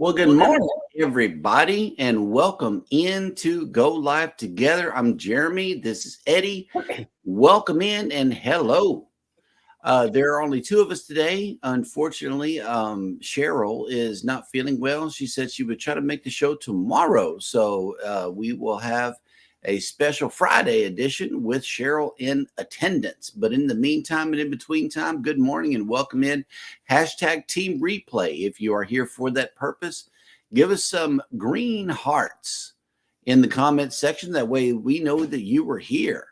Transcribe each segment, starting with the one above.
Well, good morning, everybody, and welcome into Go Live Together. I'm Jeremy. This is Eddie. Welcome in and hello. There are only two of us today. Unfortunately, Cheryl is not feeling well. She said she would try to make the show tomorrow. So we will have a special Friday edition with Cheryl in attendance. But in the meantime and in between time, good morning and welcome in. Hashtag Team Replay. If you are here for that purpose, give us some green hearts in the comment section. That way we know that you were here.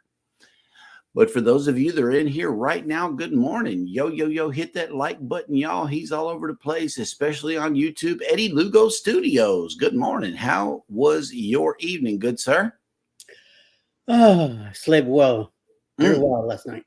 But for those of you that are in here right now, good morning. Yo, yo, yo, hit that like button, y'all. He's all over the place, especially on YouTube. Eddie Lugo Studios. Good morning. How was your evening, good sir? I slept well. Very well last night.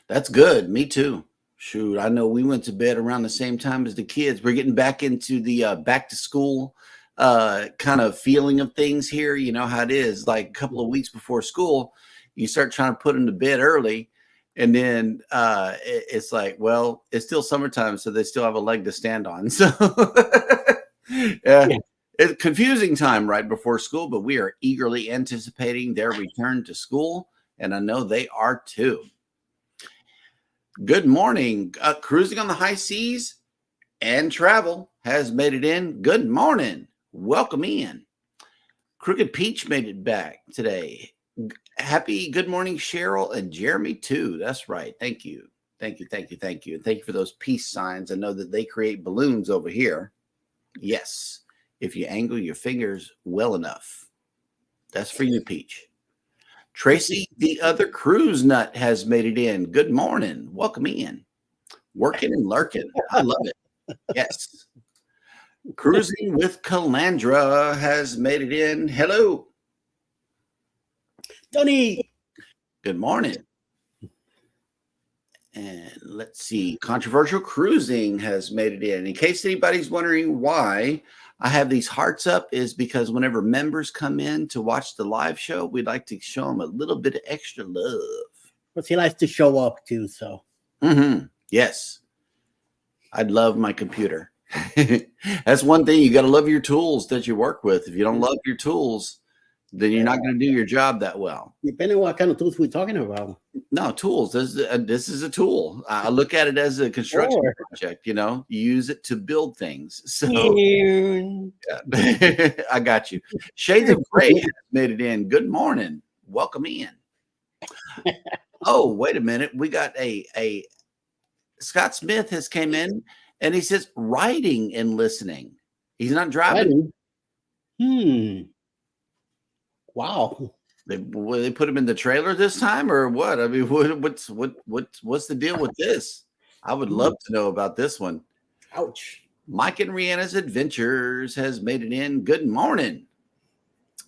That's good. Me too. Shoot, I know we went to bed around the same time as the kids. We're getting back into the back to school kind of feeling of things here. You know how it is, like a couple of weeks before school. You start trying to put them to bed early, and then it's like, well, it's still summertime, so they still have a leg to stand on. So it's confusing time right before school, but we are eagerly anticipating their return to school, and I know they are too. Good morning. Cruising on the high seas and travel has made it in. Good morning. Welcome in. Crooked Peach made it back today. Happy good morning, Cheryl and Jeremy too. That's right. Thank you. Thank you. Thank you. Thank you. And thank you for those peace signs. I know that they create balloons over here. Yes. If you angle your fingers well enough. That's for you, Peach. Tracy, the other cruise nut, has made it in. Good morning. Welcome in. Working and lurking. I love it. Yes. Cruising with Calandra has made it in. Hello. Tony. Good morning. And let's see. Controversial Cruising has made it in. In case anybody's wondering why I have these hearts up, is because whenever members come in to watch the live show, we'd like to show them a little bit of extra love. But he likes to show up too, so. Yes. I'd love my computer. That's one thing. You got to love your tools that you work with. If you don't love your tools, then you're not going to do your job that well. Depending on what kind of tools we're talking about. No, tools. This is a tool. I look at it as a construction project. You know, you use it to build things. So yeah. I got you. Shades of Gray has made it in. Good morning. Welcome in. Oh, wait a minute. We got a Scott Smith has came in and he says writing and listening. He's not driving. Wow. They put him in the trailer this time or what? I mean, what's the deal with this? I would love to know about this one. Ouch. Mike and Rihanna's Adventures has made it in. Good morning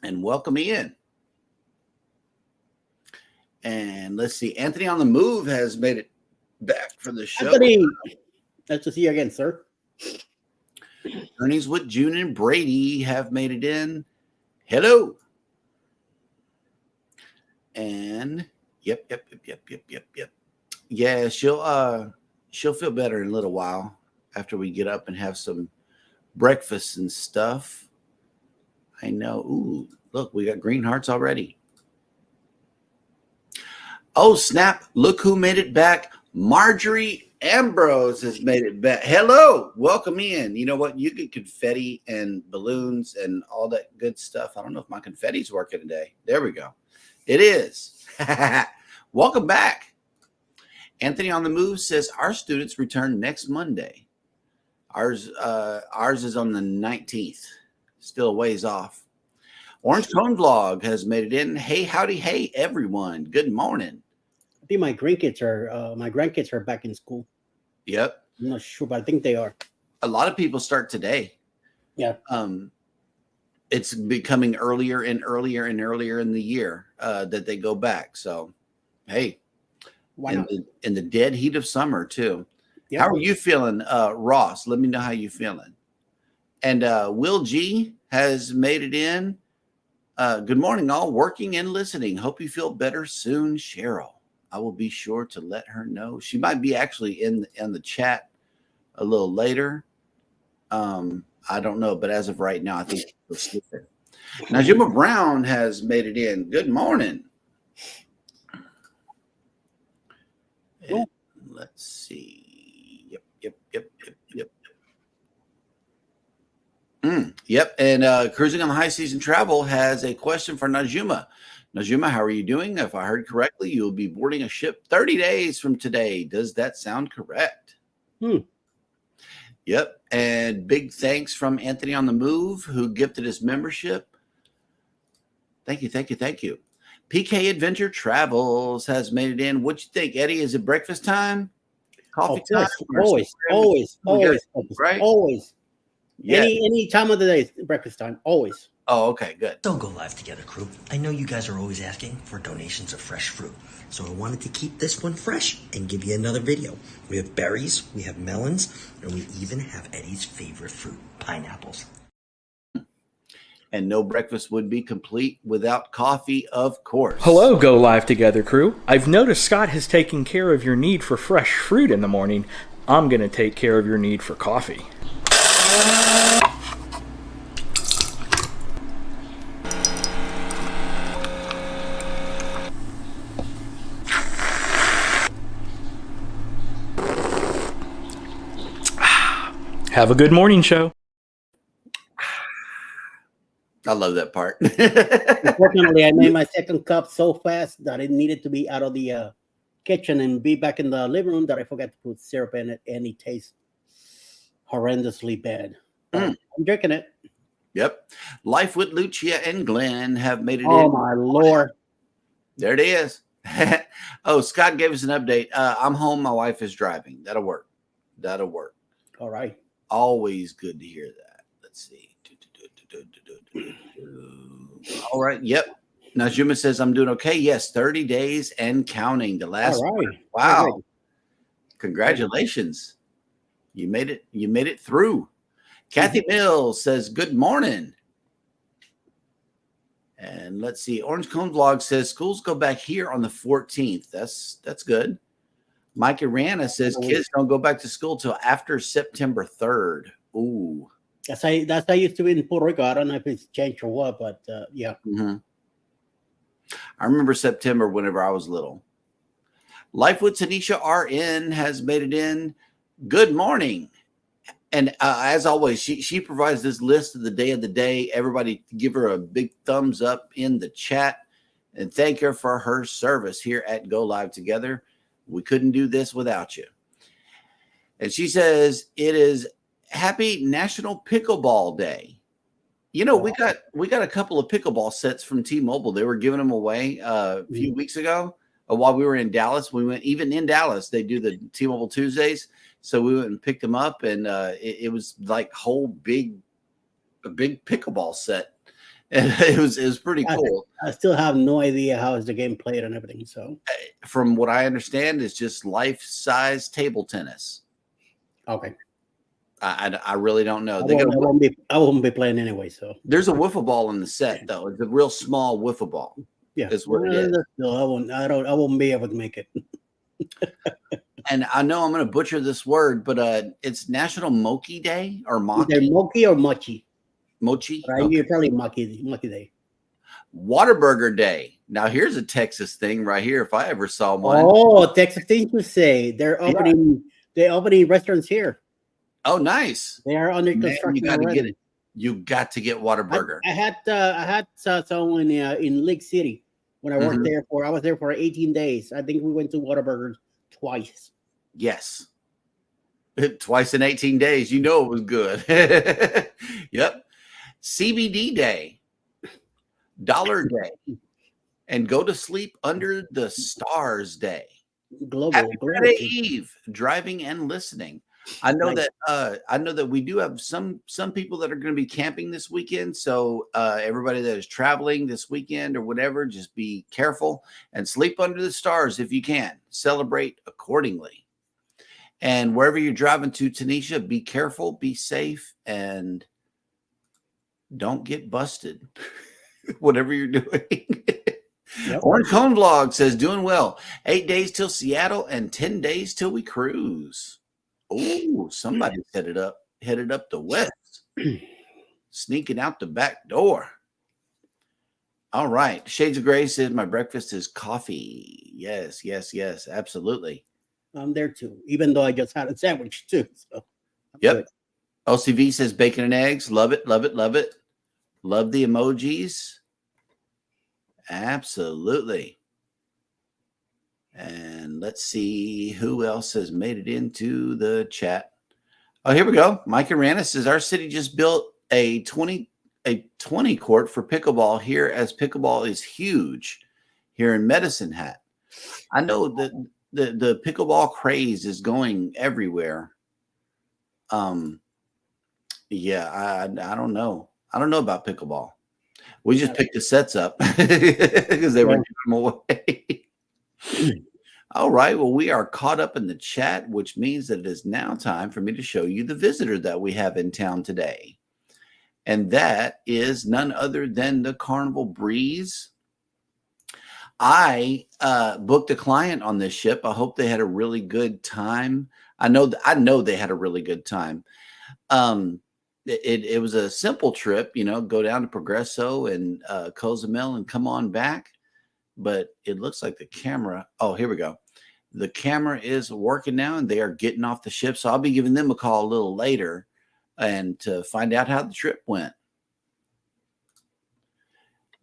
and welcome in. And let's see. Anthony on the Move has made it back for the show. Anthony, nice to see you again, sir. Earnings with June and Brady have made it in. Hello. And yep. Yeah, she'll feel better in a little while after we get up and have some breakfast and stuff. I know. Ooh, look, we got green hearts already. Oh, snap. Look who made it back. Marjorie Ambrose has made it back. Hello. Welcome in. You know what? You get confetti and balloons and all that good stuff. I don't know if my confetti's working today. There we go. It is. Welcome back. Anthony on the Move says our students return next Monday. Ours is on the 19th. Still a ways off. Orange Cone Vlog has made it in. Hey, howdy, hey, everyone. Good morning. I think my grandkids are back in school. Yep. I'm not sure, but I think they are. A lot of people start today. Yeah. It's becoming earlier and earlier and earlier in the year that they go back. So, hey, why not? In the dead heat of summer too. Yep. How are you feeling, Ross? Let me know how you feeling. And Will G has made it in. Good morning, all. Working and listening. Hope you feel better soon, Cheryl. I will be sure to let her know. She might be actually in the chat a little later. I don't know, but as of right now, I think we're sleeping. Najima Brown has made it in. Good morning. And let's see. Yep. Yep. And Cruising on the High Season Travel has a question for Najima. Najima, how are you doing? If I heard correctly, you'll be boarding a ship 30 days from today. Does that sound correct? Yep. And big thanks from Anthony on the Move, who gifted his membership. Thank you. PK Adventure Travels has made it in. What you think, Eddie? Is it breakfast time? Coffee time? Always. Right? Always. Yeah. Any time of the day, breakfast time. Always. Oh, okay, good. Don't go live together, crew. I know you guys are always asking for donations of fresh fruit, so I wanted to keep this one fresh and give you another video. We have berries, we have melons, and we even have Eddie's favorite fruit, pineapples. And no breakfast would be complete without coffee, of course. Hello, Go Live Together crew. I've noticed Scott has taken care of your need for fresh fruit in the morning. I'm going to take care of your need for coffee. Have a good morning show. I love that part. Unfortunately, I made my second cup so fast that it needed to be out of the kitchen and be back in the living room that I forgot to put syrup in it, and it tastes horrendously bad. I'm drinking it. Yep. Life with Lucia and Glenn have made it in. Oh, my Lord. There it is. Oh, Scott gave us an update. I'm home. My wife is driving. That'll work. All right. Always good to hear that. Let's see. All right. Yep. Najima says I'm doing okay. Yes, 30 days and counting. The last. All right. Wow. All right. Congratulations. You made it through. Kathy Mills says good morning. And let's see. Orange Cone Vlog says schools go back here on the 14th. That's good. Mike Irana says kids don't go back to school till after September 3rd. Ooh. That's how I used to be in Puerto Rico. I don't know if it's changed or what, but yeah. Mm-hmm. I remember September whenever I was little. Life with Tanisha RN has made it in. Good morning. And as always, she provides this list of the day. Everybody give her a big thumbs up in the chat and thank her for her service here at Go Live Together. We couldn't do this without you. And she says it is Happy National Pickleball Day. You know, we got a couple of pickleball sets from T-Mobile. They were giving them away a few weeks ago while we were in Dallas. We went even in Dallas. They do the T-Mobile Tuesdays. So we went and picked them up, and it was like a big pickleball set, and it was pretty cool. I still have no idea how is the game played and everything. So, from what I understand, it's just life-size table tennis. Okay. I really don't know. I won't be playing anyway. So there's a wiffle ball in the set, though. It's a real small wiffle ball. Yeah, is what it is. No, I won't be able to make it. And I know I'm going to butcher this word, but it's National Mochi Day or Mochi. Either mochi or mochi. Mochi? Right? Okay. You're probably mochi day. Whataburger Day. Now, here's a Texas thing right here if I ever saw one. Oh, Texas things to say. They're opening restaurants here. Oh, nice. They are under construction. You got to get it. You got to get Whataburger. I had someone in Lake City when I worked there I was there for 18 days. I think we went to Whataburger twice. Yes. Twice in 18 days. You know it was good. Yep. CBD Day. Dollar Day. And Go to Sleep Under the Stars Day. Happy Friday Eve. Driving and listening. I know that we do have some people that are going to be camping this weekend. So everybody that is traveling this weekend or whatever, just be careful and sleep under the stars if you can. Celebrate accordingly. And wherever you're driving to, Tanisha, be careful, be safe, and don't get busted. Whatever you're doing. Yep. Orange Cone Vlog says doing well. 8 days till Seattle and 10 days till we cruise. Oh, somebody headed up the west. Sneaking out the back door. All right. Shades of Gray says my breakfast is coffee. Yes, yes, yes, absolutely. I'm there too, even though I just had a sandwich too. So Yep. good. LCV says bacon and eggs. Love it, love it, love it. Love the emojis. Absolutely. And let's see who else has made it into the chat. Oh, here we go. Mike Aranis says our city just built a 20 court for pickleball here, as pickleball is huge here in Medicine Hat. I know that the pickleball craze is going everywhere. Yeah, I don't know. I don't know about pickleball. We just picked the sets up because they were giving them away. All right. Well, we are caught up in the chat, which means that it is now time for me to show you the visitor that we have in town today. And that is none other than the Carnival Breeze. I booked a client on this ship. I hope they had a really good time. I know they had a really good time. It was a simple trip, go down to Progresso and Cozumel and come on back. But it looks like the camera. Oh, here we go. The camera is working now and they are getting off the ship. So I'll be giving them a call a little later and to find out how the trip went.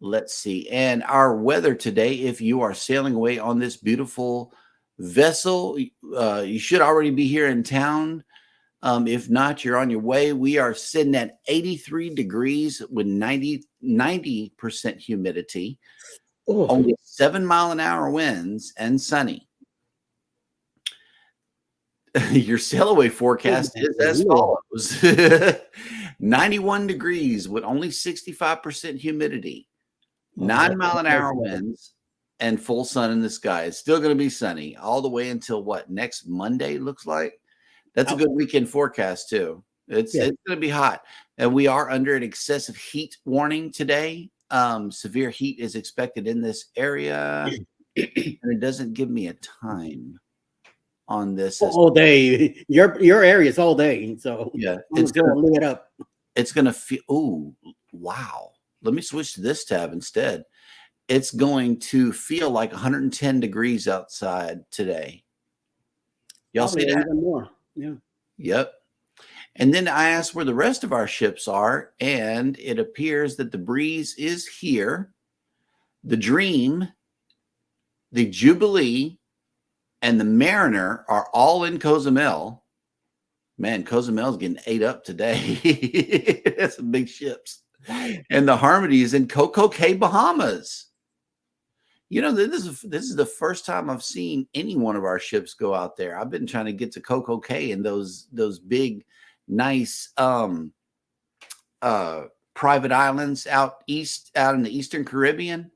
Let's see. And our weather today, if you are sailing away on this beautiful vessel, you should already be here in town. If not, you're on your way. We are sitting at 83 degrees with 90% humidity. Only 7-mile-an-hour winds and sunny. Your sail away forecast is as follows. 91 degrees with only 65% humidity. 9-mile-an-hour winds and full sun in the sky. It's still going to be sunny all the way until what? Next Monday looks like. That's a good weekend forecast too. It's going to be hot. And we are under an excessive heat warning today. Severe heat is expected in this area, and it doesn't give me a time on this. All day. Your area is all day. So yeah, it's going to lit up. It's going to feel. Oh, wow. Let me switch to this tab instead. It's going to feel like 110 degrees outside today. Y'all see that? Even more. Yeah. Yep. And then I asked where the rest of our ships are, and it appears that the Breeze is here. The Dream, the Jubilee, and the Mariner are all in Cozumel. Man, Cozumel's getting ate up today. That's some big ships. And the Harmony is in Coco Cay, Bahamas. This is the first time I've seen any one of our ships go out there. I've been trying to get to Coco Cay and those big, nice private islands out in the Eastern Caribbean,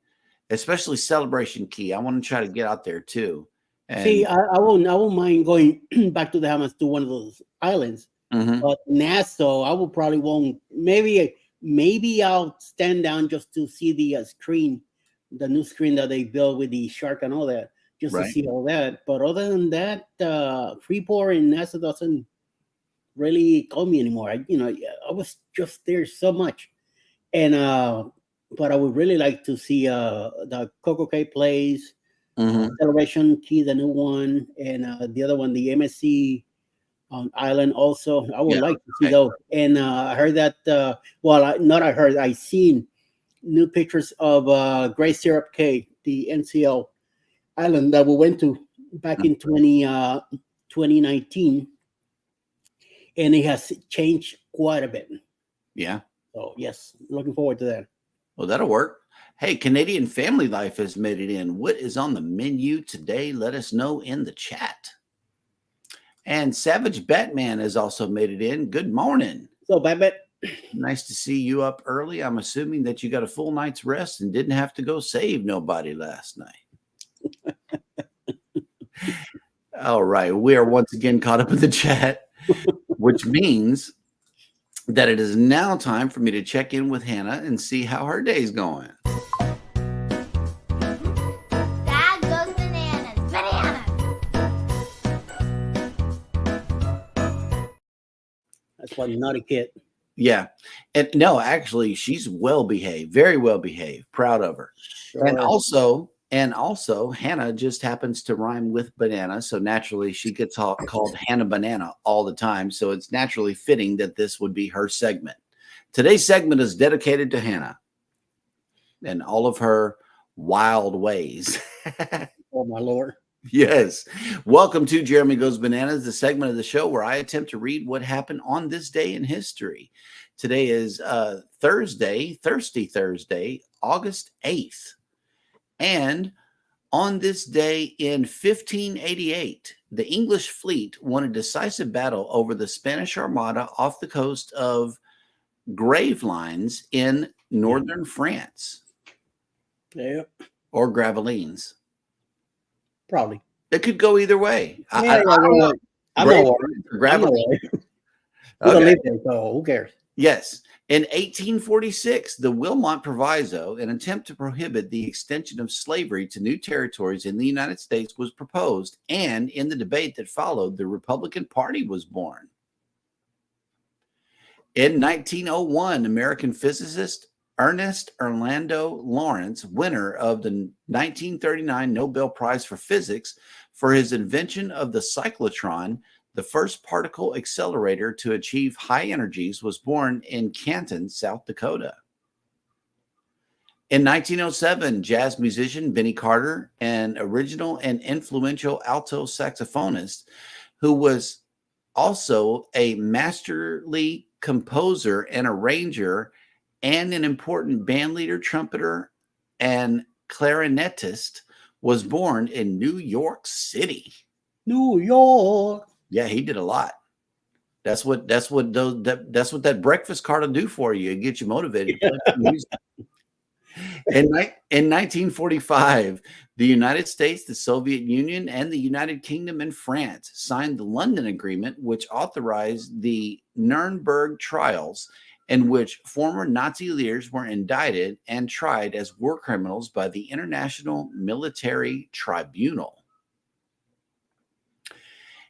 especially Celebration Key. I want to try to get out there too. And see, I won't mind going back to the Bahamas to one of those islands. Mm-hmm. But Nassau, I will probably won't. Maybe I'll stand down just to see the screen, the new screen that they built with the shark and all that, just to see all that. But other than that, Freeport and Nassau doesn't really call me anymore. I was just there so much, and but I would really like to see the Coco Cay place, Celebration Key, the new one, and the other one, the MSC island. Also, I would like to see those. And I heard that. I seen new pictures of Gray Syrup Cay, the NCL island that we went to back in 2019. And it has changed quite a bit. Yeah. So, yes, looking forward to that. Well, that'll work. Hey, Canadian Family Life has made it in. What is on the menu today? Let us know in the chat. And Savage Batman has also made it in. Good morning. So, Batman. Nice to see you up early. I'm assuming that you got a full night's rest and didn't have to go save nobody last night. All right. We are once again caught up in the chat, which means that it is now time for me to check in with Hannah and see how her day's going. Dad goes bananas. Bananas. That's one naughty kid. Yeah. And no, actually, she's well behaved, very well behaved, proud of her. And Sure. also, Hannah just happens to rhyme with banana. So naturally, she gets called Hannah Banana all the time. So it's naturally fitting that this would be her segment. Today's segment is dedicated to Hannah and all of her wild ways. Oh my Lord. Yes. Welcome to Jeremy Goes Bananas, the segment of the show where I attempt to read what happened on this day in history. Today is Thursday, Thirsty Thursday, August 8th. And on this day in 1588, the English fleet won a decisive battle over the Spanish Armada off the coast of Gravelines in northern France, Yeah, or Gravelines. probably. It could go either way. I Yeah, don't know. I'm not worried. I'm not Gravelines. worried. We don't Okay. live there, so who cares? Yes. In 1846, the Wilmot Proviso, an attempt to prohibit the extension of slavery to new territories in the United States, was proposed, and in the debate that followed, the Republican Party was born. In 1901, American physicist Ernest Orlando Lawrence, winner of the 1939 Nobel Prize for Physics for his invention of the cyclotron, the first particle accelerator to achieve high energies, was born in Canton, South Dakota. In 1907, jazz musician Benny Carter, an original and influential alto saxophonist who was also a masterly composer and arranger and an important bandleader, trumpeter, and clarinetist, was born in New York City. New York. Yeah, he did a lot. That's what that breakfast card will do for you. It gets you motivated to play some music. In 1945, the United States, the Soviet Union, and the United Kingdom and France signed the London Agreement, which authorized the Nuremberg trials, in which former Nazi leaders were indicted and tried as war criminals by the International Military Tribunal.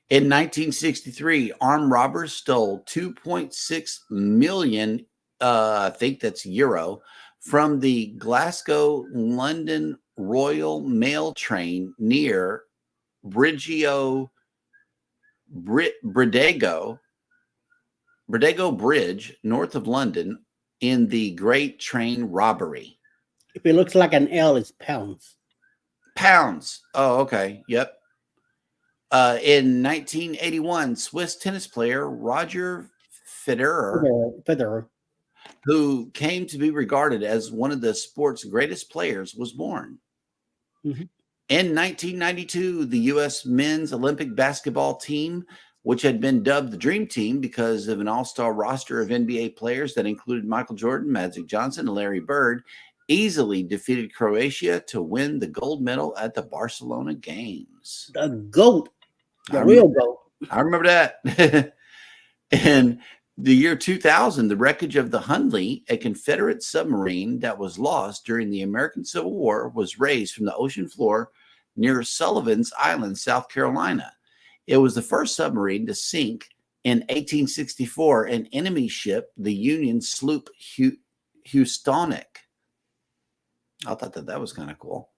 In 1963, armed robbers stole 2.6 million, I think that's euro, from the Glasgow-London Royal Mail train near Bridego Bridge, north of London, in the Great Train Robbery. If it looks like an L, it's pounds. Pounds. Oh, okay. Yep. In 1981, Swiss tennis player Roger Federer, who came to be regarded as one of the sport's greatest players, was born. Mhm. In 1992, the U.S. men's Olympic basketball team, which had been dubbed the Dream Team because of an all-star roster of NBA players that included Michael Jordan, Magic Johnson, and Larry Bird, easily defeated Croatia to win the gold medal at the Barcelona Games. The GOAT. The real GOAT. I remember that. In the year 2000, the wreckage of the Hundley, a Confederate submarine that was lost during the American Civil War, was raised from the ocean floor near Sullivan's Island, South Carolina. It was the first submarine to sink in 1864, an enemy ship, the Union sloop Houstonic. I thought that was kind of cool.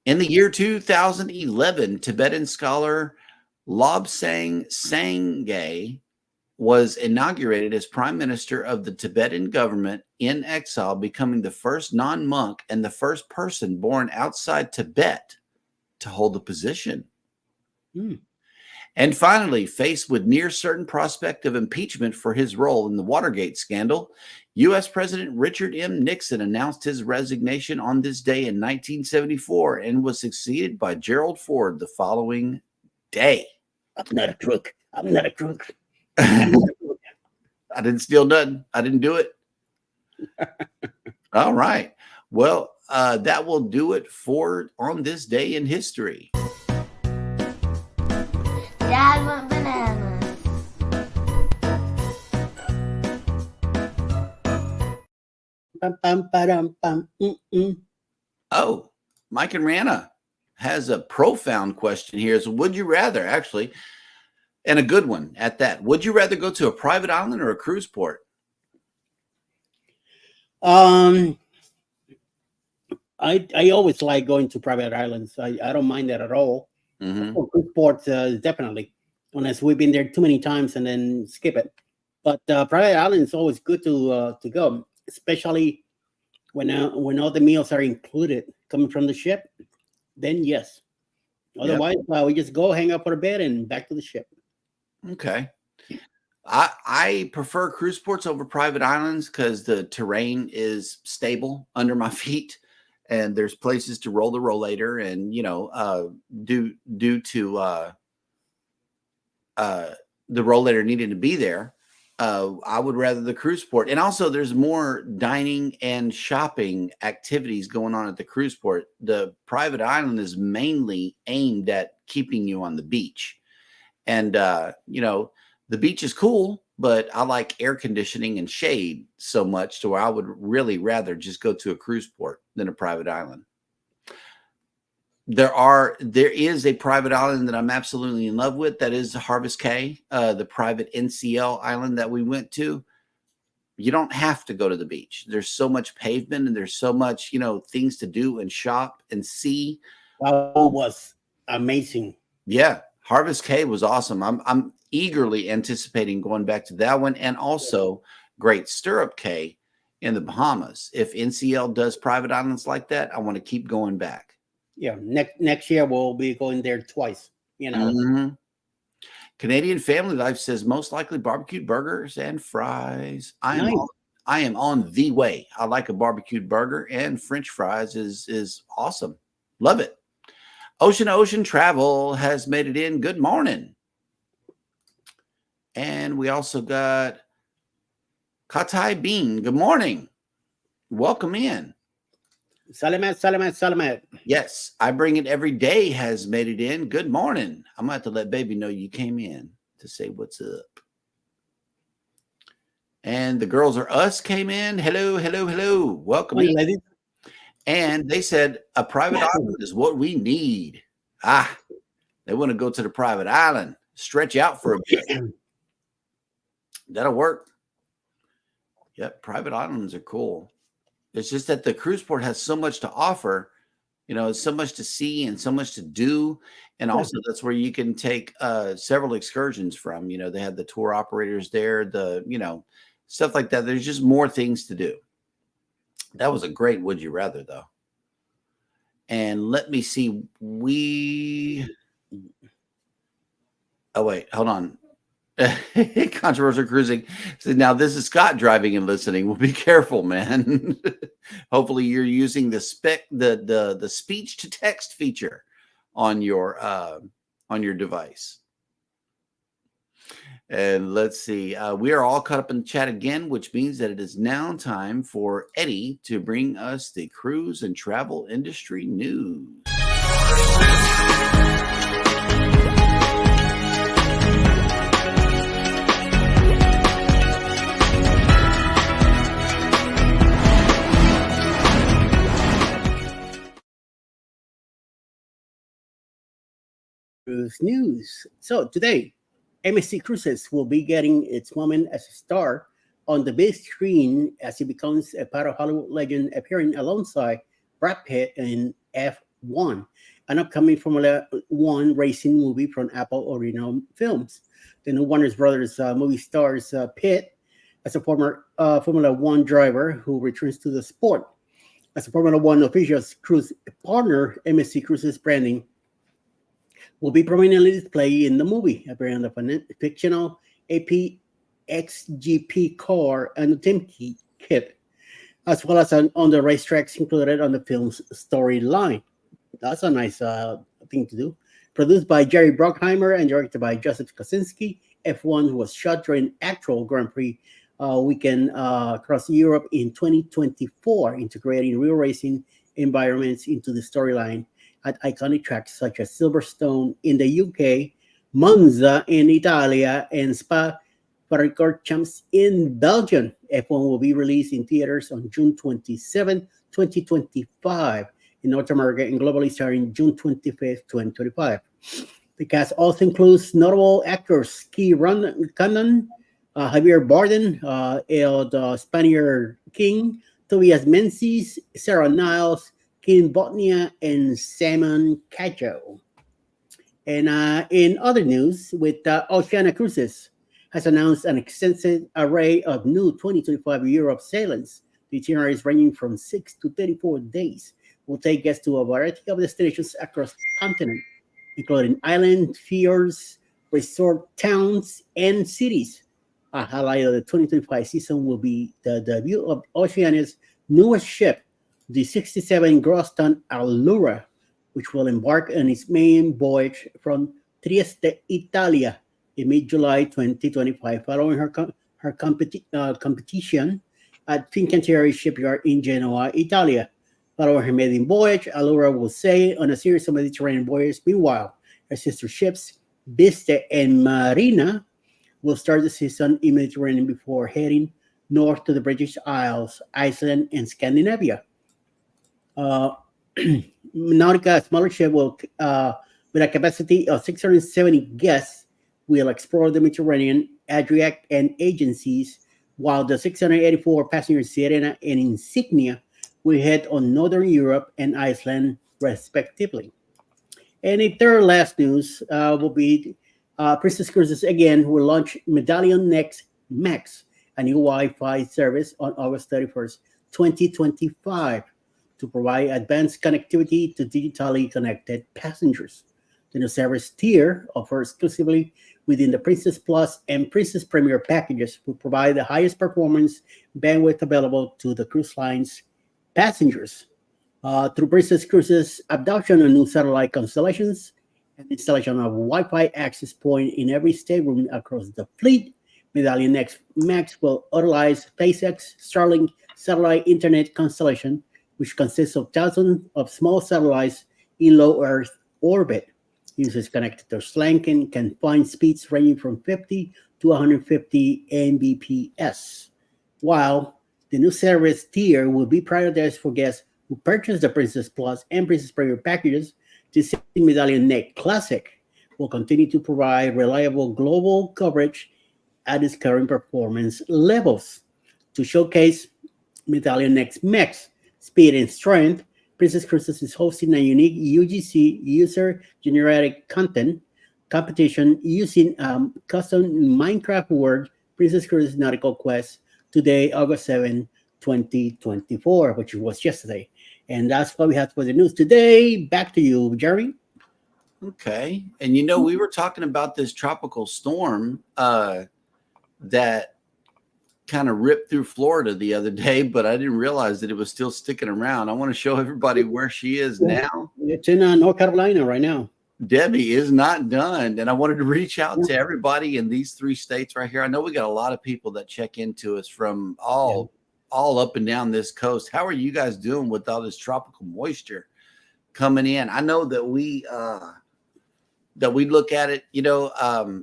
In the year 2011, Tibetan scholar Lobsang Sangay was inaugurated as prime minister of the Tibetan government in exile, becoming the first non-monk and the first person born outside Tibet to hold the position. And finally, faced with near certain prospect of impeachment for his role in the Watergate scandal, U.S. President Richard M. Nixon announced his resignation on this day in 1974 and was succeeded by Gerald Ford the following day. I'm not a crook. I'm not a crook. I didn't steal nothing. I didn't do it. All right. Well, that will do it for on this day in history. Dad went bananas. Bum, bum, ba-dum, bum, Oh, Mike and Rana has a profound question here. So would you rather, actually, and a good one at that, would you rather go to a private island or a cruise port? Um, I always like going to private islands. I don't mind that at all. Hmm. For cruise ports, definitely, unless we've been there too many times and then skip it. But private island is always good to go, especially when all the meals are included coming from the ship. Then yes. Yep. Otherwise, we just go hang up for a bed and back to the ship. Okay. I prefer cruise ports over private islands because the terrain is stable under my feet, and there's places to roll the rollator, and due to uh, the rollator needing to be there, I would rather the cruise port. And also, there's more dining and shopping activities going on at the cruise port. The private island is mainly aimed at keeping you on the beach. And, the beach is cool, but I like air conditioning and shade so much to where I would really rather just go to a cruise port than a private island. There is a private island that I'm absolutely in love with. That is Harvest Cay, the private NCL island that we went to. You don't have to go to the beach. There's so much pavement and there's so much, things to do and shop and see. That was amazing. Yeah, Harvest Cay was awesome. I'm eagerly anticipating going back to that one, and also Great Stirrup Cay in the Bahamas. If NCL does private islands like that, I want to keep going back. Yeah, next year we'll be going there twice. Mhm. Canadian Family Life says most likely barbecued burgers and fries. Nice. I am on the way. I like a barbecued burger, and French fries is awesome. Love it. Ocean to Ocean Travel has made it in. Good morning. And we also got Katai Bean. Good morning. Welcome in. Salamat, salamat, salamat. Yes, I bring it every day has made it in. Good morning. I'm going to have to let baby know you came in to say what's up. And the girls are us came in. Hello, hello, hello. Welcome in. Ladies. And they said a private island is what we need. They want to go to the private island, stretch out for a bit. That'll work. Yep, private islands are cool. It's just that the cruise port has so much to offer, so much to see and so much to do. And also that's where you can take several excursions from. They have the tour operators there, stuff like that. There's just more things to do. That was a great Would You Rather, though. And let me see. Oh, wait, hold on. Controversial cruising. So now this is Scott driving and listening. Well, be careful, man. Hopefully you're using the speech to text feature on your device. And let's see. We are all caught up in the chat again, which means that it is now time for Eddie to bring us the cruise and travel industry news. Cruise news. So today, MSC Cruises will be getting its moment as a star on the big screen as he becomes a part of Hollywood legend, appearing alongside Brad Pitt in F1, an upcoming Formula One racing movie from Apple Original Films. The new Warner Brothers movie stars Pitt as a former Formula One driver who returns to the sport. As a Formula One official cruise partner, MSC Cruises branding will be prominently displayed in the movie, appearing on the fictional APXGP car and the team kit, as well as on the racetracks included on the film's storyline. That's a nice thing to do. Produced by Jerry Bruckheimer and directed by Joseph Kosinski, F1 was shot during actual Grand Prix weekend across Europe in 2024, integrating real racing environments into the storyline at iconic tracks such as Silverstone in the UK, Monza in Italia, and Spa-Francorchamps in Belgium. F1 will be released in theaters on June 27, 2025, in North America and globally starting June 25th, 2025. The cast also includes notable actors Key Condon, Javier Bardem, El Spaniard King, Tobias Menzies, Sarah Niles, Kim Botnia, and Simon Cajo. And in other news, with Oceania Cruises has announced an extensive array of new 2025 Europe sailings. The itineraries ranging from 6 to 34 days will take guests to a variety of destinations across the continent, including island, fjords, resort towns, and cities. A highlight of the 2025 season will be the debut of Oceania's newest ship, the 67 gross ton Allura, which will embark on its main voyage from Trieste, Italia, in mid-July 2025, following her competition at Fincantieri Shipyard in Genoa, Italia. Following her maiden voyage, Allura will sail on a series of Mediterranean voyages. Meanwhile, her sister ships, Viste and Marina, will start the season in Mediterranean before heading north to the British Isles, Iceland, and Scandinavia. Uh, Nautica, a smaller ship, will with a capacity of 670 guests, will explore the Mediterranean, Adriatic, and agencies, while the 684 passenger Sirena and Insignia will head on Northern Europe and Iceland, respectively. And a third last news will be Princess Cruises again will launch Medallion Next Max, a new Wi-Fi service on August 31st, 2025, to provide advanced connectivity to digitally connected passengers. The new service tier, offered exclusively within the Princess Plus and Princess Premier packages, will provide the highest performance bandwidth available to the cruise line's passengers. Through Princess Cruises' adoption of new satellite constellations and installation of Wi-Fi access point in every stateroom across the fleet, Medallion Next Max will utilize SpaceX Starlink satellite internet constellation, which consists of thousands of small satellites in low Earth orbit. Users connected to Starlink can find speeds ranging from 50 to 150 Mbps, while the new service tier will be prioritized for guests who purchase the Princess Plus and Princess Premier packages. The Medallion Next Classic will continue to provide reliable global coverage at its current performance levels. To showcase Medallion Next Max speed and strength, Princess Cruises is hosting a unique UGC user-generated content competition using custom Minecraft world Princess Cruises Nautical Quest today, August 7, 2024, which was yesterday. And that's what we have for the news today. Back to you, Jeremy. Okay. And we were talking about this tropical storm that kind of ripped through Florida the other day, but I didn't realize that it was still sticking around. I want to show everybody where she is now. It's in North Carolina right now. Debbie is not done. And I wanted to reach out to everybody in these 3 states right here. I know we got a lot of people that check into us from all up and down this coast. How are you guys doing with all this tropical moisture coming in? I know that we look at it,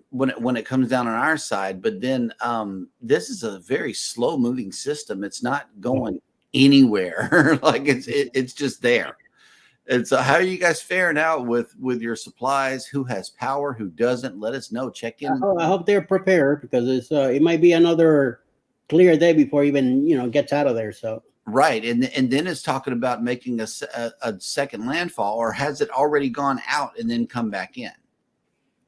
when it comes down on our side, but then this is a very slow moving system. It's not going anywhere. Like it's just there. And so how are you guys faring out with your supplies? Who has power? Who doesn't? Let us know. Check in. I hope they're prepared, because it might be another clear day before even gets out of there. So right, and then it's talking about making a second landfall, or has it already gone out and then come back in?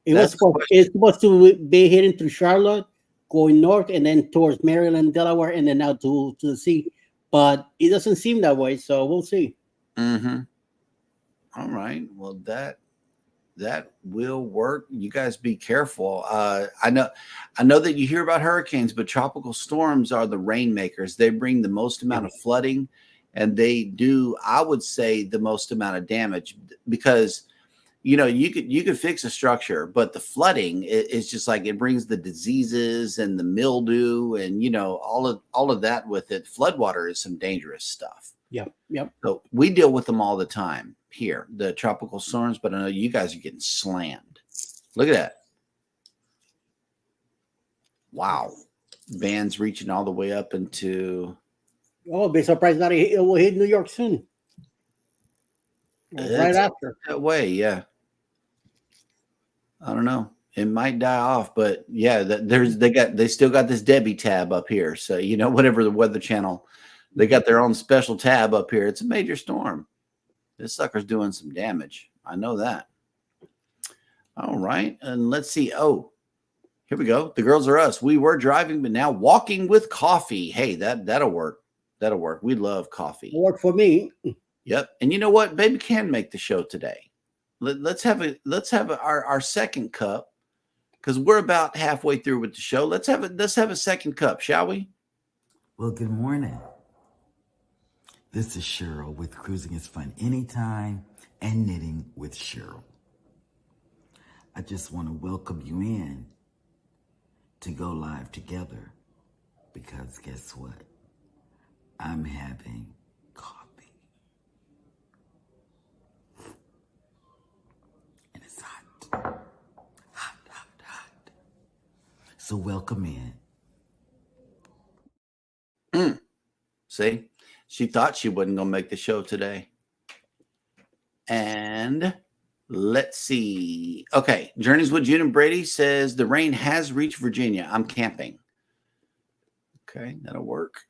It's supposed to be heading through Charlotte, going north, and then towards Maryland, Delaware, and then out to the sea. But it doesn't seem that way, so we'll see. Mm-hmm. All right. Well, that will work. You guys be careful. I know that you hear about hurricanes, but tropical storms are the rainmakers. They bring the most amount of flooding, and they do, I would say, the most amount of damage, because you could fix a structure, but the flooding is just like it brings the diseases and the mildew and all of that with it. Floodwater is some dangerous stuff. Yep. So we deal with them all the time here, the tropical storms, but I know you guys are getting slammed. Look at that. Wow. Bands reaching all the way up into. Oh, be surprised that it will hit New York soon. Right after. That way, yeah. I don't know. It might die off, but yeah, they still got this Debbie tab up here. So whatever the Weather Channel They got their own special tab up here. It's a major storm. This sucker's doing some damage. I know that. All right. And let's see. Oh, here we go. The girls are us. We were driving, but now walking with coffee. Hey, that'll work. That'll work. We love coffee. Work for me. Yep. And you know what? Baby can make the show today. Let's have our second cup, because we're about halfway through with the show. Let's have a second cup, shall we? Well, good morning. This is Cheryl with Cruising is Fun Anytime and Knitting with Cheryl. I just want to welcome you in to go live together, because guess what? I'm having coffee. And it's hot. Hot, hot, hot. So welcome in. See, she thought she wasn't going to make the show today. And let's see. Okay. Journeys with June and Brady says the rain has reached Virginia. I'm camping. Okay. That'll work.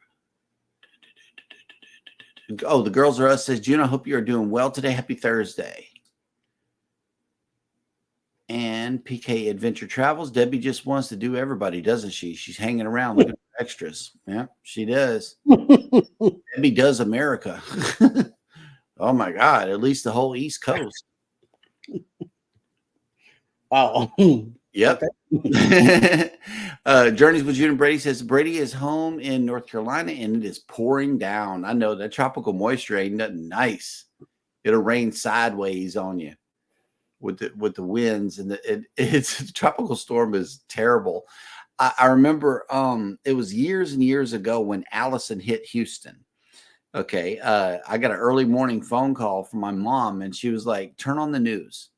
Oh, the girls are us says, June, I hope you are doing well today. Happy Thursday. And PK Adventure Travels. Debbie just wants to do everybody, doesn't she? She's hanging around looking for extras. Yeah, she does. Debbie does America. Oh my God, at least the whole East Coast. Wow. Yep. Journeys with June and Brady says Brady is home in North Carolina and it is pouring down. I know that tropical moisture ain't nothing nice. It'll rain sideways on you with the winds, and it's a tropical storm is terrible. I remember it was years and years ago when Allison hit Houston. Okay. I got an early morning phone call from my mom, and she was like, turn on the news.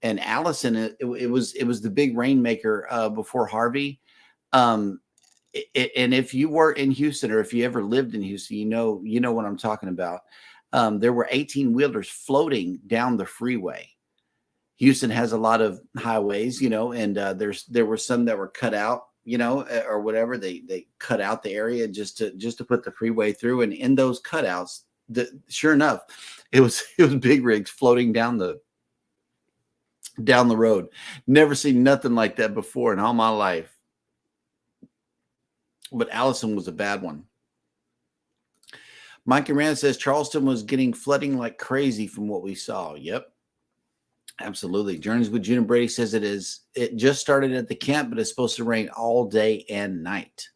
And Allison, it was the big rainmaker before Harvey. And if you were in Houston, or if you ever lived in Houston, you know what I'm talking about. There were 18-wheelers floating down the freeway. Houston has a lot of highways, and there were some that were cut out, or whatever. They cut out the area just to put the freeway through. And in those cutouts, sure enough, it was big rigs floating down the road. Never seen nothing like that before in all my life. But Allison was a bad one. Mikey Rand says Charleston was getting flooding like crazy from what we saw. Yep. Absolutely. Journeys with June and Brady says it just started at the camp, but it's supposed to rain all day and night.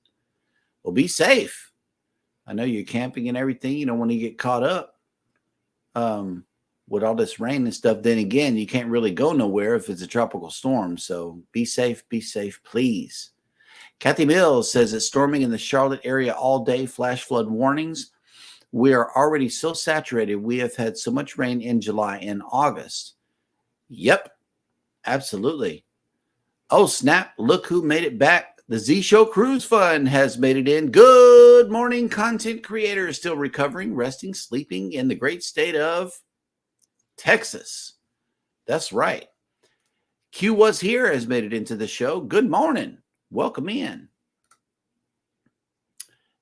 Well, be safe. I know you're camping and everything. You don't want to get caught up with all this rain and stuff. Then again, you can't really go nowhere if it's a tropical storm. So be safe, please. Kathy Mills says it's storming in the Charlotte area all day. Flash flood warnings. We are already so saturated. We have had so much rain in July and August. Yep, absolutely. Oh, snap. Look who made it back. The Z Show Cruise Fund has made it in. Good morning, content creators. Still recovering, resting, sleeping in the great state of Texas. That's right. Q Was Here has made it into the show. Good morning. Welcome in.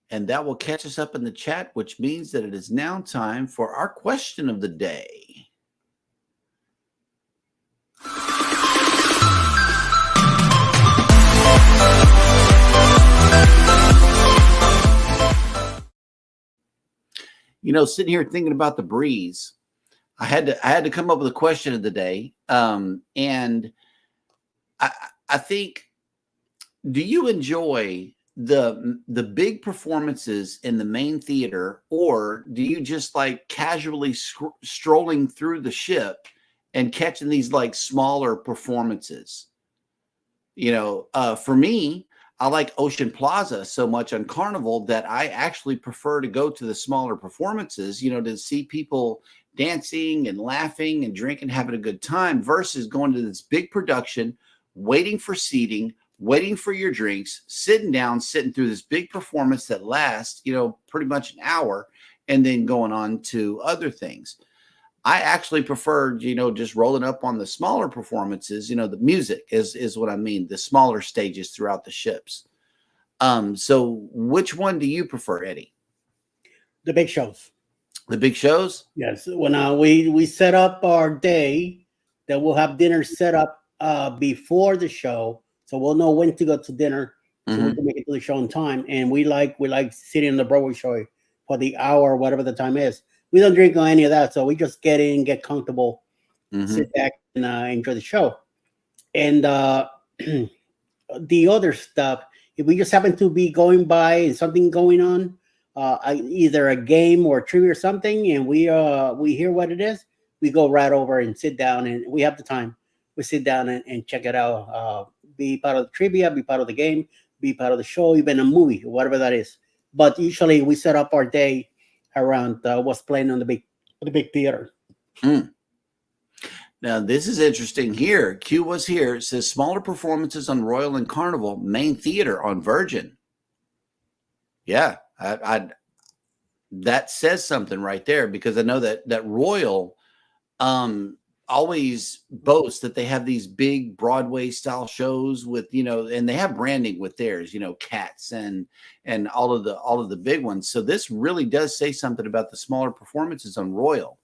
And that will catch us up in the chat, which means that it is now time for our question of the day. Sitting here thinking about the breeze, I had to come up with a question of the day. And I think, do you enjoy the big performances in the main theater, or do you just like casually strolling through the ship and catching these like smaller performances? For me, I like Ocean Plaza so much on Carnival that I actually prefer to go to the smaller performances, to see people dancing and laughing and drinking, having a good time, versus going to this big production, waiting for seating, waiting for your drinks, sitting through this big performance that lasts, pretty much an hour, and then going on to other things. I actually prefer, just rolling up on the smaller performances. The music is what I mean, the smaller stages throughout the ships. So which one do you prefer, Eddie? The big shows. The big shows? Yes. When we set up our day, then we'll have dinner set up before the show, so we'll know when to go to dinner, so we can make it to the show on time. And we like sitting on the Broadway show for the hour, whatever the time is. We don't drink or any of that, so we just get in, get comfortable, sit back, and enjoy the show. And the other stuff, if we just happen to be going by and something going on, either a game or a trivia or something, and we hear what it is, we go right over and sit down, and we have the time. We sit down and check it out. Be part of the trivia, be part of the game, be part of the show, even a movie, whatever that is. But usually we set up our day around what's playing on the big theater. Now, this is interesting here. Q was here. It says smaller performances on Royal and Carnival, main theater on Virgin. Yeah, that says something right there, because I know that Royal always boasts that they have these big Broadway style shows with, and they have branding with theirs, Cats and all of the big ones. So this really does say something about the smaller performances on Royal.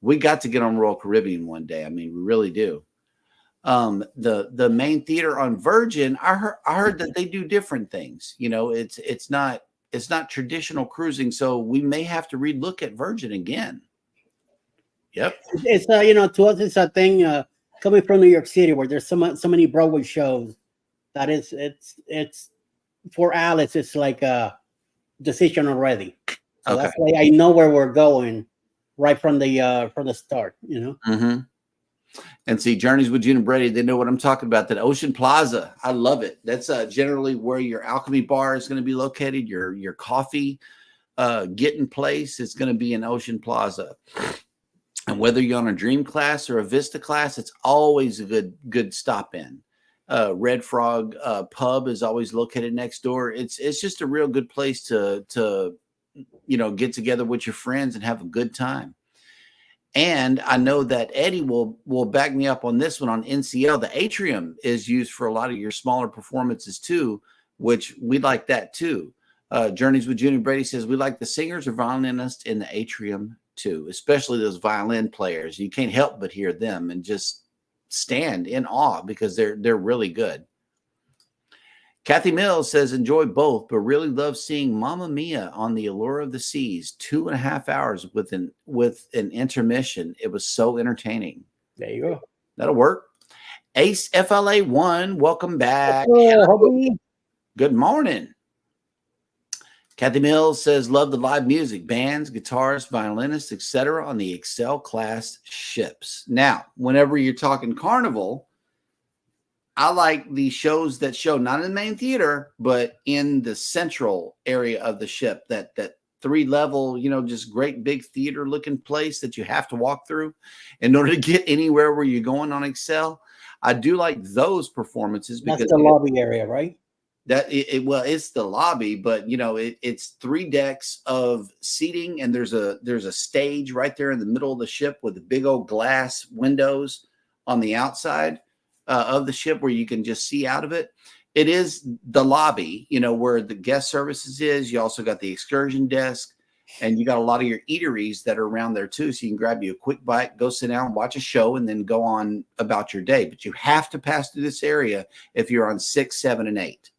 We got to get on Royal Caribbean one day. I mean, we really do. The main theater on Virgin, I heard that they do different things. It's not traditional cruising, so we may have to relook at Virgin again. Yep. It's to us it's a thing coming from New York City, where there's so many Broadway shows that it's for Alice, it's like a decision already. So that's why I know where we're going right from the start, And see, Journeys with June and Brady, they know what I'm talking about. That Ocean Plaza, I love it. That's generally where your Alchemy bar is going to be located. Your coffee getting place is going to be in Ocean Plaza. And whether you're on a Dream class or a Vista class, it's always a good stop in. Red Frog Pub is always located next door. It's just a real good place to get together with your friends and have a good time. And I know that Eddie will back me up on this one. On NCL, the atrium is used for a lot of your smaller performances too, which we like that too. Journeys with Junior Brady says we like the singers or violinists in the atrium too, especially those violin players. You can't help but hear them and just stand in awe because they're really good. Kathy Mills says, enjoy both, but really love seeing Mamma Mia on the Allure of the Seas, 2.5 hours with an intermission. It was so entertaining. There you go. That'll work. Ace FLA1, welcome back. Good morning. Kathy Mills says, love the live music, bands, guitars, violinists, etc. on the Excel class ships. Now, whenever you're talking Carnival, I like the shows that show not in the main theater, but in the central area of the ship, that 3-level, just great big theater looking place that you have to walk through in order to get anywhere where you're going on Excel. I do like those performances because that's the lobby area, right? It's the lobby, but it's 3 decks of seating, and there's a stage right there in the middle of the ship with the big old glass windows on the outside of the ship where you can just see out of it. It is the lobby, where the guest services is. You also got the excursion desk, and you got a lot of your eateries that are around there too. So you can grab you a quick bite, go sit down, watch a show, and then go on about your day. But you have to pass through this area if you're on 6, 7, and 8.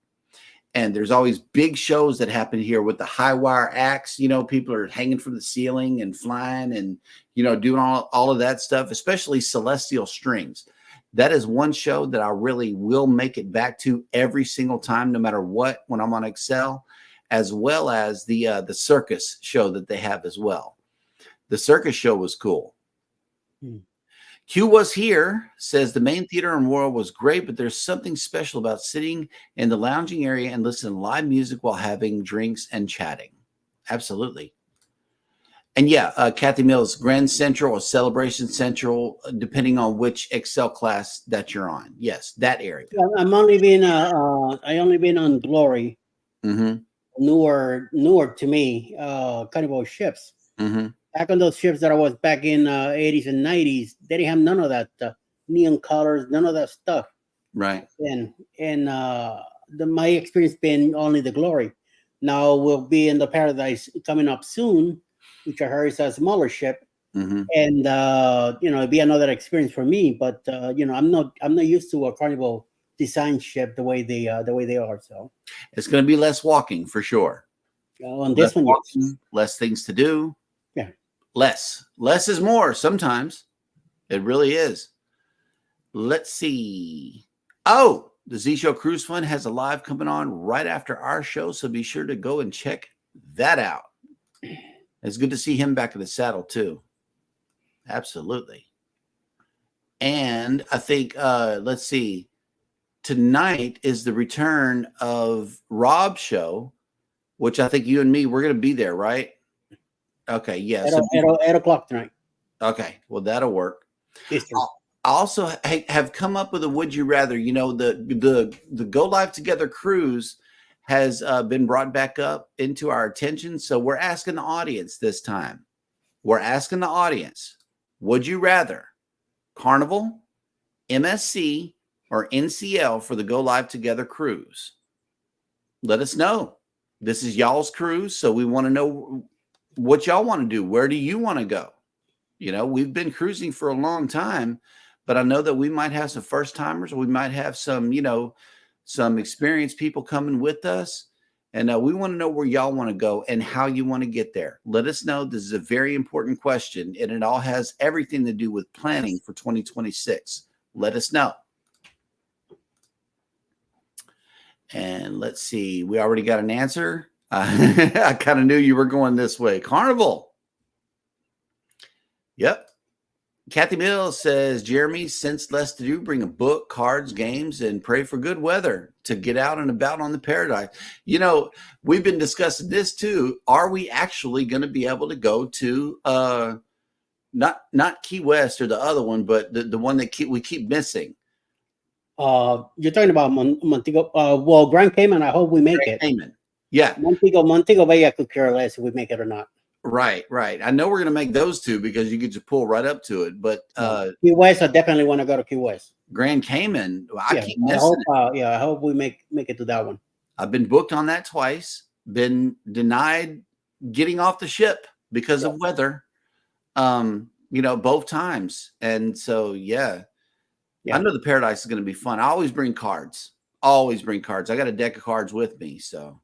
And there's always big shows that happen here with the high wire acts. People are hanging from the ceiling and flying and, doing all of that stuff, especially Celestial Strings. That is one show that I really will make it back to every single time, no matter what, when I'm on Excel, as well as the circus show that they have as well. The circus show was cool. Q was here, says the main theater in Royal was great, but there's something special about sitting in the lounging area and listening to live music while having drinks and chatting. Absolutely. And yeah, Kathy Mills, Grand Central or Celebration Central, depending on which Excel class that you're on. Yes, that area. I'm only been I only been on Glory. Newer to me, Carnival ships. Back on those ships that I was back in 80s and 90s, they didn't have none of that neon colors, none of that stuff. Right. And my experience been only the Glory. Now we'll be in the Paradise coming up soon, which I heard is a smaller ship, Mm-hmm. and it'd be another experience for me. But I'm not used to a Carnival design ship the way they are. So It's going to be less walking for sure. on Less this one, yes. walking, less things to do. Yeah. Less is more sometimes. It really is. Let's see. Oh, the Z Show Cruise Fun has a live coming on right after our show, so be sure to go and check that out. It's good to see him back in the saddle too. Absolutely. And I think let's see. Tonight is the return of Rob's show, which I think you and me, we're going to be there, right? Okay, yeah. At, So 8 o'clock tonight. okay, well, that'll work. Eastern. I also have come up with a would you rather. You know, the Go Live Together cruise has been brought back up into our attention. So we're asking the audience this time. We're asking the audience, would you rather Carnival, MSC, or NCL for the Go Live Together cruise? Let us know. This is y'all's cruise, so we want to know what y'all want to do. Where do you want to go? You know, we've been cruising for a long time, but I know that we might have some first timers. We might have some, some experienced people coming with us. And we want to know where y'all want to go and how you want to get there. Let us know. This is a very important question, and it all has everything to do with planning for 2026. Let us know. And let's see. We already got an answer. I kind of knew you were going this way. Carnival. Yep. Kathy Mills says, Jeremy, since less to do, bring a book, cards, games, and pray for good weather to get out and about on the Paradise. You know, we've been discussing this too. Are we actually going to be able to go to not Key West or the other one, but the one that we keep missing? You're talking about Montego. Well, Grand Cayman. I hope we make it. Cayman. Yeah. Montego Bay. I could care less if we make it or not. Right. I know we're going to make those two because you get to pull right up to it. But Key West, I definitely want to go to Key West. Grand Cayman, I keep I missing hope, I hope we make it to that one. I've been booked on that twice. Been denied getting off the ship because of weather. Both times. And so, yeah. I know the Paradise is going to be fun. I always bring cards. I got a deck of cards with me. So,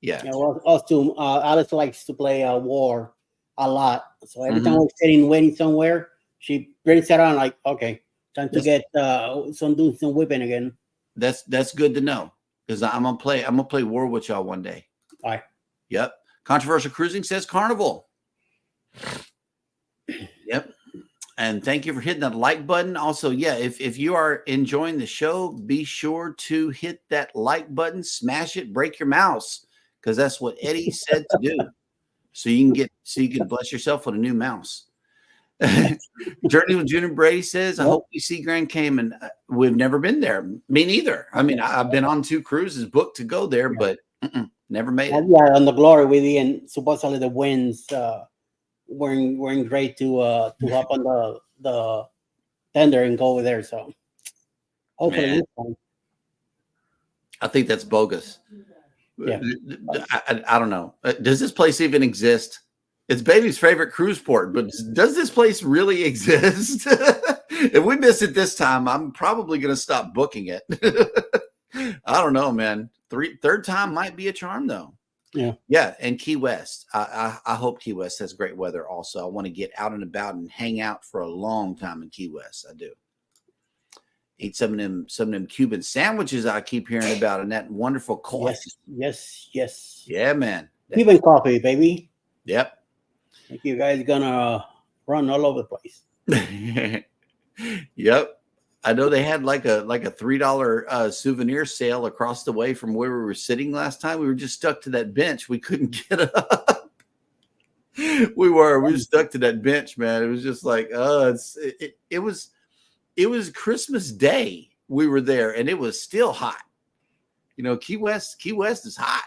yeah. Well, us too. Alice likes to play War a lot. So every time we're sitting waiting somewhere, she brings it on like, okay, time to get some whipping again. That's good to know because I'm gonna play War with y'all one day. All right. Yep. Controversial Cruising says Carnival. Yep. And thank you for hitting that like button. Also, yeah, if you are enjoying the show, be sure to hit that like button, smash it, break your mouse, because that's what Eddie said to do. So you can bless yourself with a new mouse. Journey with June and Brady says, I hope we see Grand Cayman. We've never been there. Me neither. I mean, I've been on 2 cruises booked to go there, but never made it. Yeah, on the Glory with the and supposedly the winds weren't great to hop on the tender and go over there. So hopefully, I think that's bogus. Yeah, I don't know. Does this place even exist? It's baby's favorite cruise port, but does this place really exist? If we miss it this time, I'm probably going to stop booking it. I don't know, man. Third time might be a charm, though. Yeah. And Key West. I hope Key West has great weather. Also, I want to get out and about and hang out for a long time in Key West. I do. Eat some of them Cuban sandwiches I keep hearing about, and that wonderful coffee. Yes. Yeah, man. Cuban coffee, baby. Yep. I think you guys gonna run all over the place. Yep. I know they had like a $3 souvenir sale across the way from where we were sitting last time. We were just stuck to that bench. We couldn't get up. We were stuck to that bench, man. It was just like, it was Christmas Day. We were there and it was still hot. You know, Key West is hot,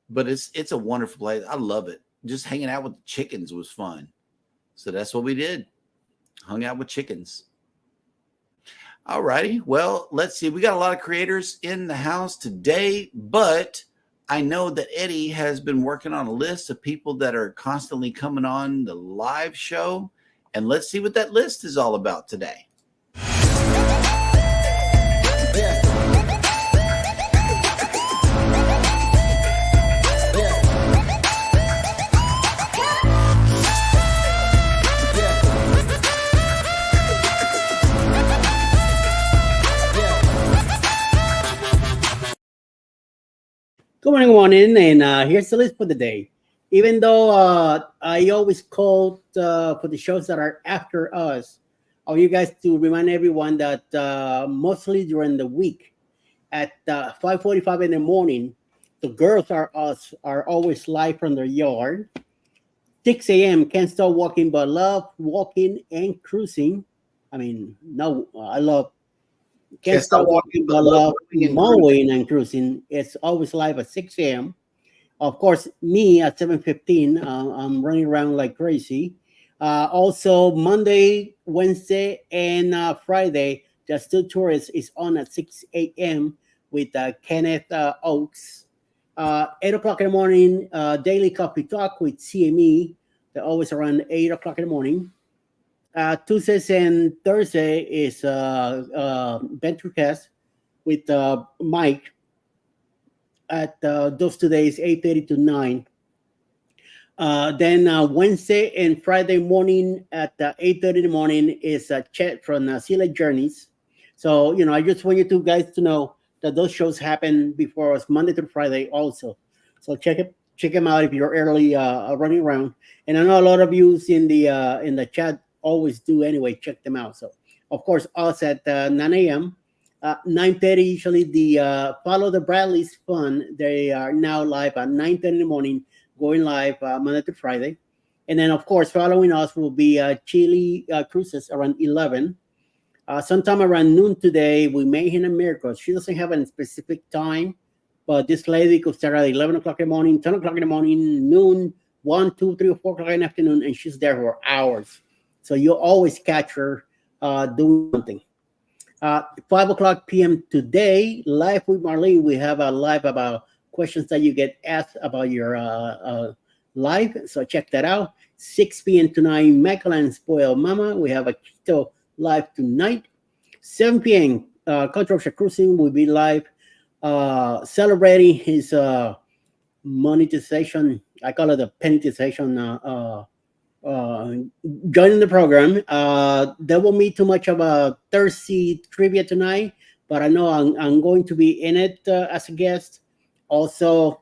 but it's a wonderful place. I love it. Just hanging out with the chickens was fun. So that's what we did. Hung out with chickens. All righty. Well, let's see. We got a lot of creators in the house today, but I know that Eddie has been working on a list of people that are constantly coming on the live show. And let's see what that list is all about today. Good morning, and here's the list for the day. Even though I always call for the shows that are after us, I want you guys to remind everyone that mostly during the week at 5:45 in the morning, the girls are always live from their yard. 6 a.m. Can't stop walking, but love walking and cruising. I mean, no, I love can't stop walking, but love mowing and cruising. It's always live at 6 a.m. Of course, me at 7:15, I'm running around like crazy. Also, Monday, Wednesday, and Friday, the Still Tourist is on at 6 a.m. with Kenneth Oakes. 8 o'clock in the morning, Daily Coffee Talk with CME. They're always around 8 o'clock in the morning. Tuesdays and Thursday is Venturecast with Mike at those 2 days, 8:30 to 9. Then Wednesday and Friday morning at 8:30 in the morning is Chet from Sila Journeys. So, I just want you two guys to know that those shows happen before us Monday to Friday also. So check them out if you're early running around. And I know a lot of you in the chat always do anyway. Check them out. So, of course, us at 9 a.m. 9:30 usually the Follow the Bradleys Fun. They are now live at 9:30 in the morning, going live Monday to Friday. And then, of course, following us will be Chile Cruises around 11. Sometime around noon today, we may hit a miracle. She doesn't have a specific time, but this lady could start at 11 o'clock in the morning, 10 o'clock in the morning, noon, 1, 2, 3, or 4 o'clock in the afternoon, and she's there for hours. So you'll always catch her doing something. 5 o'clock p.m. today, live with Marlene. We have a live about questions that you get asked about your live. So check that out. 6 p.m. tonight, Michael and Spoiled Mama. We have a Keto live tonight. 7 p.m. Controversial Cruising will be live celebrating his monetization. I call it a penetization. Joining the program. There won't be too much of a thirsty trivia tonight, but I know I'm going to be in it as a guest. Also,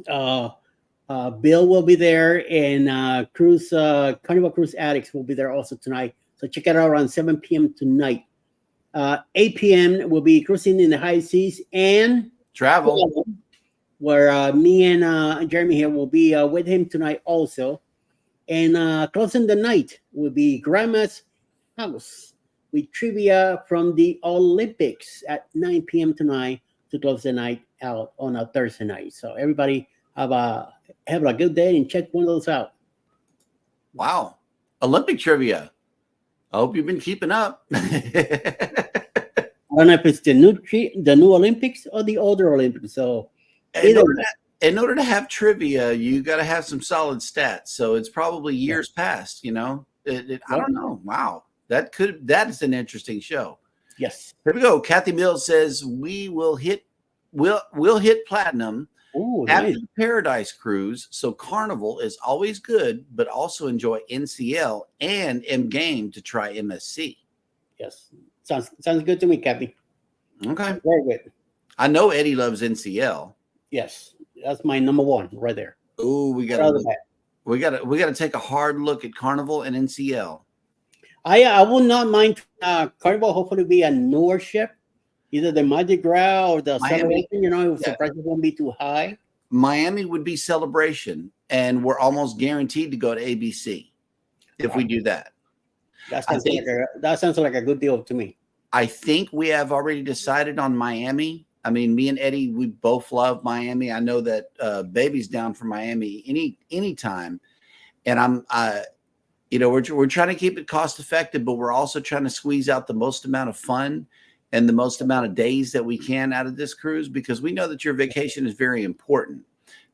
Bill will be there, and Carnival Cruise Addicts will be there also tonight. So check it out around 7 p.m. tonight. 8 p.m. will be Cruising in the High Seas and Travel, where me and Jeremy here will be with him tonight also. And closing the night will be Grandma's House with trivia from the Olympics at 9 p.m. tonight to close the night out on a Thursday night. So everybody have a good day and check one of those out. wow, Olympic trivia. I hope you've been keeping up. I don't know if it's the new Olympics or the older Olympics. So in order to have trivia, you got to have some solid stats. So it's probably years past, I don't know. Wow. That is an interesting show. Yes. Here we go. Kathy Mills says we'll hit platinum after the Paradise Cruise. So Carnival is always good, but also enjoy NCL and am game to try MSC. Yes. Sounds good to me, Kathy. Okay. Very good. I know Eddie loves NCL. Yes. That's my number one right there. Oh, we gotta take a hard look at Carnival and NCL. I would not mind Carnival. Hopefully, be a newer ship, either the Mardi Gras or the Miami. Celebration. If the prices won't be too high. Miami would be Celebration, and we're almost guaranteed to go to ABC if we do that. That sounds like a good deal to me. I think we have already decided on Miami. I mean, me and Eddie, we both love Miami. I know that Baby's down for Miami anytime. And we're trying to keep it cost effective, but we're also trying to squeeze out the most amount of fun. and the most amount of days that we can out of this cruise, because we know that your vacation is very important,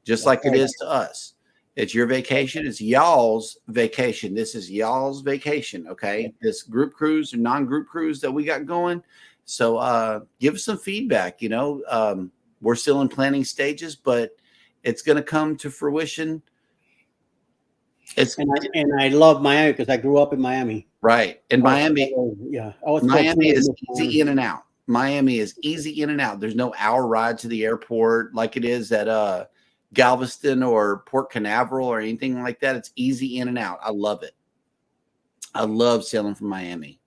just like it is to us. It's your vacation. It's y'all's vacation. This is y'all's vacation. Okay. This group cruise or non-group cruise that we got going. So give us some feedback. We're still in planning stages, but it's going to come to fruition. And I love Miami because I grew up in Miami. Right. And Miami, Miami is easy in and out. Miami is easy in and out. There's no hour ride to the airport like it is at Galveston or Port Canaveral or anything like that. It's easy in and out. I love it. I love sailing from Miami.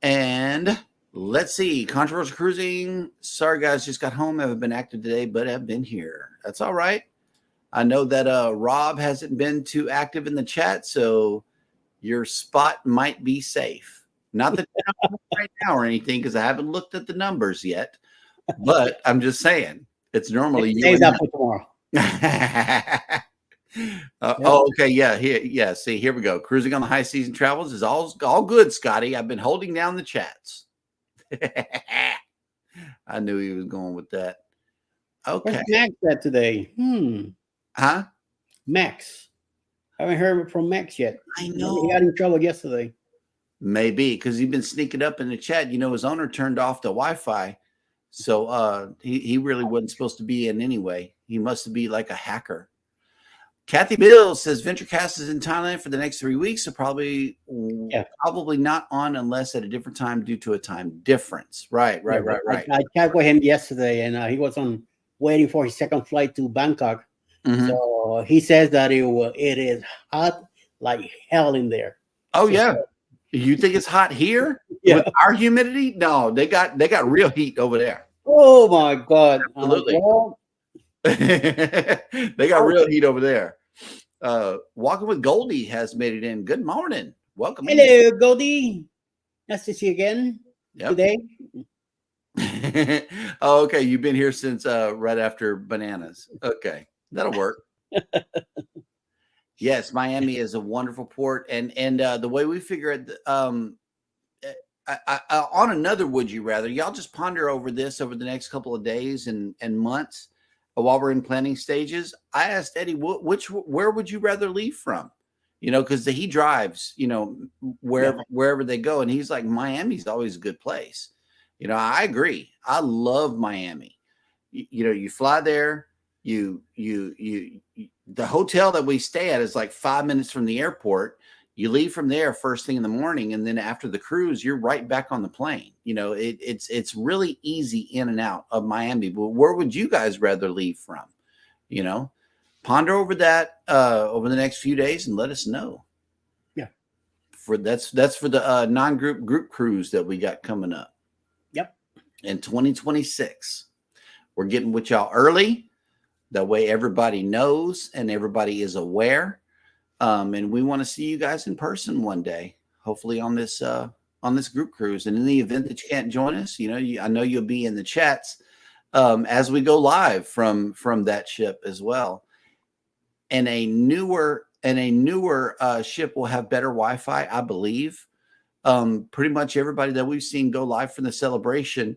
And let's see. Controversial cruising. Sorry, guys, just got home. Haven't been active today, but have been here. That's all right. I know that Rob hasn't been too active in the chat, so your spot might be safe. Not that right now or anything, because I haven't looked at the numbers yet. But I'm just saying, it's normally you. Up for tomorrow. Oh, okay, yeah. See, here we go. Cruising on the high season travels is all good, Scotty. I've been holding down the chats. I knew he was going with that. Okay. Where's Max at today? Huh? Max. I haven't heard from Max yet. I know. He got in trouble yesterday. Maybe because he's been sneaking up in the chat. His owner turned off the Wi-Fi. So he really wasn't supposed to be in anyway. He must be like a hacker. Kathy Bill says VentureCast is in Thailand for the next 3 weeks, so probably not on unless at a different time due to a time difference. Right. I checked with him yesterday, and he was waiting for his second flight to Bangkok. Mm-hmm. So he says that it is hot like hell in there. Oh, yeah. You think it's hot here with our humidity? No, they got real heat over there. Oh my God! Absolutely. They got real heat over there. Walking with Goldie has made it in. Good morning. Welcome. Hello, Goldie. Nice to see you again today. Oh, okay. You've been here since right after bananas. Okay, that'll work. Yes, Miami is a wonderful port, and the way we figure it, on another would you rather, y'all just ponder over this over the next couple of days and months while we're in planning stages. I asked Eddie, where would you rather leave from? Because he drives, wherever they go, and he's like, Miami's always a good place. I agree. I love Miami. You fly there. The hotel that we stay at is like 5 minutes from the airport. You leave from there first thing in the morning, and then after the cruise, you're right back on the plane. It's really easy in and out of Miami. But where would you guys rather leave from? Ponder over that over the next few days and let us know. Yeah, that's for the non-group group cruise that we got coming up. Yep, in 2026. We're getting with y'all early. That way everybody knows and everybody is aware. And we want to see you guys in person one day, hopefully on this group cruise. And in the event that you can't join us, I know you'll be in the chats as we go live from that ship as well. And a newer ship will have better Wi-Fi, I believe. Pretty much everybody that we've seen go live from the celebration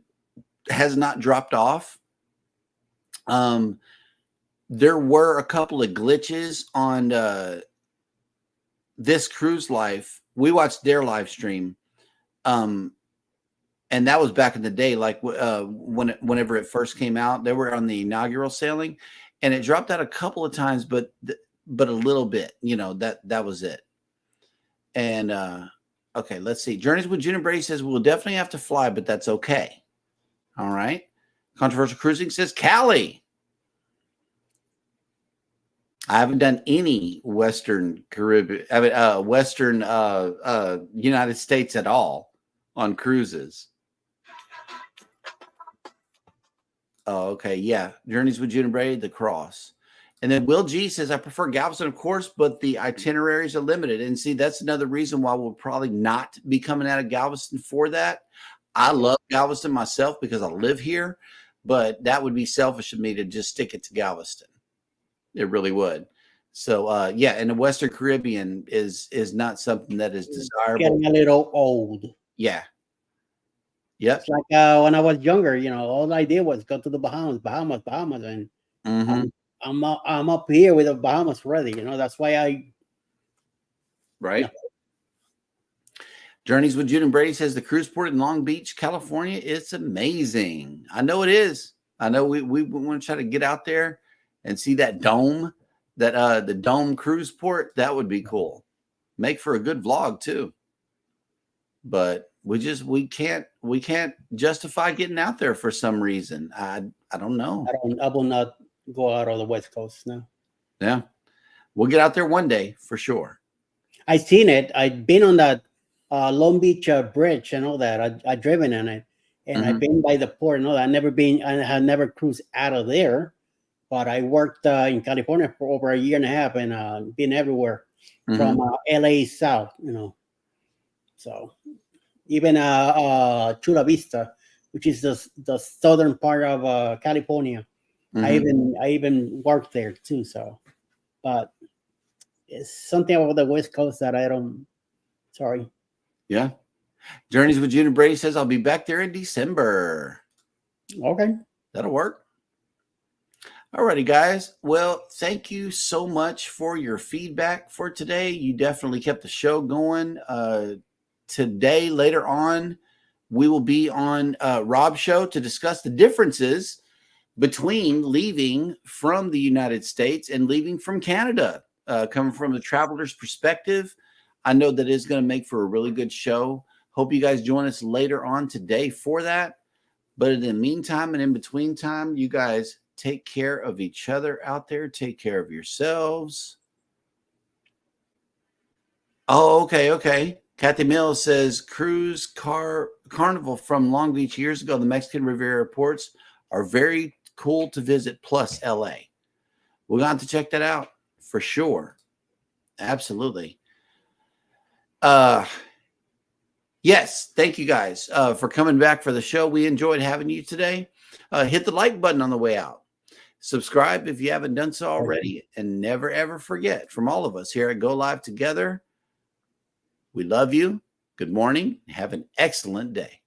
has not dropped off. There were a couple of glitches on this cruise life. We watched their live stream. And that was back in the day, like whenever it first came out. They were on the inaugural sailing, and it dropped out a couple of times, but a little bit, that was it. And okay, let's see. Journeys with Junior Brady says we'll definitely have to fly, but that's okay. All right. Controversial Cruising says Cali. I haven't done any Western Caribbean, Western United States at all on cruises. Oh, okay. Yeah. Journeys with Junior Brady, the Cross. And then Will G says, I prefer Galveston, of course, but the itineraries are limited. And see, that's another reason why we'll probably not be coming out of Galveston for that. I love Galveston myself because I live here, but that would be selfish of me to just stick it to Galveston. It really would. So, and the Western Caribbean is not something that is desirable. Getting a little old. Yeah. Yep. It's like when I was younger, all I did was go to the Bahamas, and Hmm. I'm up here with the Bahamas ready. That's why Right. Journeys with Jude and Brady says the cruise port in Long Beach, California, it's amazing. I know it is. I know we want to try to get out there and see that dome, the dome cruise port. That would be cool. Make for a good vlog too. But we can't justify getting out there for some reason. I don't know. I will not go out of the West Coast now. Yeah. We'll get out there one day for sure. I seen it. I've been on that Long Beach bridge and all that. I driven on it, and I've been by the port and all that. I had never cruised out of there, but I worked in California for over a year and a half, and been everywhere from LA south. So even Chula Vista, which is the southern part of California. I even worked there too. So, but it's something about the West Coast that I don't. Sorry. Yeah. Journeys with Jude and Brady says I'll be back there in December. Okay. That'll work. Alrighty, guys. Well, thank you so much for your feedback for today. You definitely kept the show going. Today, later on, we will be on Rob's show to discuss the differences between leaving from the United States and leaving from Canada, coming from the traveler's perspective. I know that is going to make for a really good show. Hope you guys join us later on today for that. But in the meantime and in between time, you guys take care of each other out there. Take care of yourselves. Oh, okay. Kathy Mills says carnival from Long Beach years ago. The Mexican Riviera ports are very cool to visit, plus LA. We're going to have to check that out for sure. Absolutely. Yes, thank you guys for coming back for the show. We enjoyed having you today. Hit the like button on the way out. Subscribe if you haven't done so already, and never ever forget, from all of us here at Go Live Together, we love you. Good morning. Have an excellent day.